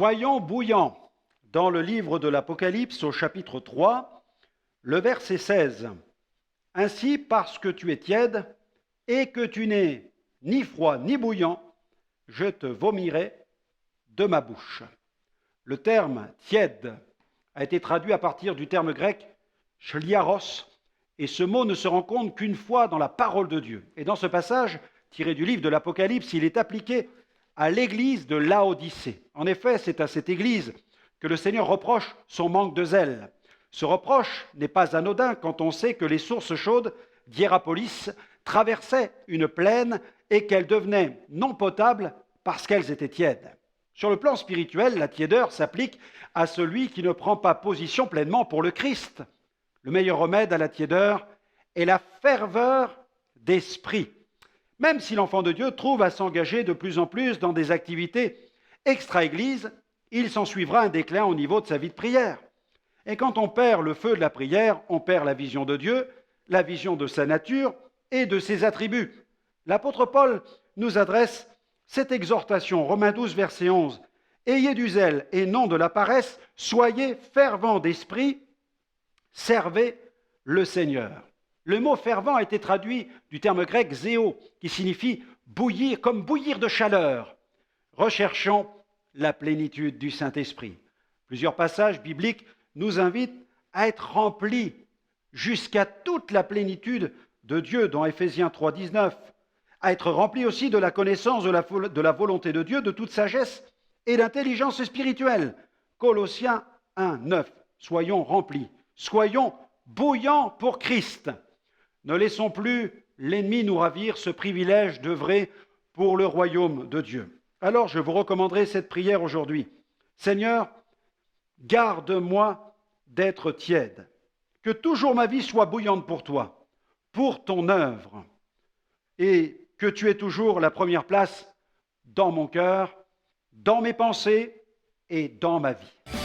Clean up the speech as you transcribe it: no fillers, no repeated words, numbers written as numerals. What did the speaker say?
Soyons bouillants. Dans le livre de l'Apocalypse au chapitre 3, le verset 16. Ainsi, parce que tu es tiède et que tu n'es ni froid ni bouillant, je te vomirai de ma bouche. Le terme tiède a été traduit à partir du terme grec chliaros, et ce mot ne se rencontre qu'une fois dans la parole de Dieu. Et dans ce passage, tiré du livre de l'Apocalypse, il est appliqué à l'église de Laodicée. En effet, c'est à cette église que le Seigneur reproche son manque de zèle. Ce reproche n'est pas anodin quand on sait que les sources chaudes d'Hiérapolis traversaient une plaine et qu'elles devenaient non potables parce qu'elles étaient tièdes. Sur le plan spirituel, la tiédeur s'applique à celui qui ne prend pas position pleinement pour le Christ. Le meilleur remède à la tiédeur est la ferveur d'esprit. Même si l'enfant de Dieu trouve à s'engager de plus en plus dans des activités extra-église, il s'en suivra un déclin au niveau de sa vie de prière. Et quand on perd le feu de la prière, on perd la vision de Dieu, la vision de sa nature et de ses attributs. L'apôtre Paul nous adresse cette exhortation, Romains 12, verset 11. « Ayez du zèle et non de la paresse, soyez fervents d'esprit, servez le Seigneur. » Le mot fervent a été traduit du terme grec zéo, qui signifie bouillir, comme bouillir de chaleur. Recherchons la plénitude du Saint-Esprit. Plusieurs passages bibliques nous invitent à être remplis jusqu'à toute la plénitude de Dieu, dans Éphésiens 3, 19, à être remplis aussi de la connaissance de la volonté de Dieu, de toute sagesse et d'intelligence spirituelle. Colossiens 1, 9. Soyons remplis, soyons bouillants pour Christ. Ne laissons plus l'ennemi nous ravir ce privilège d'œuvrer pour le royaume de Dieu. Alors je vous recommanderai cette prière aujourd'hui. Seigneur, garde-moi d'être tiède, que toujours ma vie soit bouillante pour toi, pour ton œuvre, et que tu aies toujours la première place dans mon cœur, dans mes pensées et dans ma vie.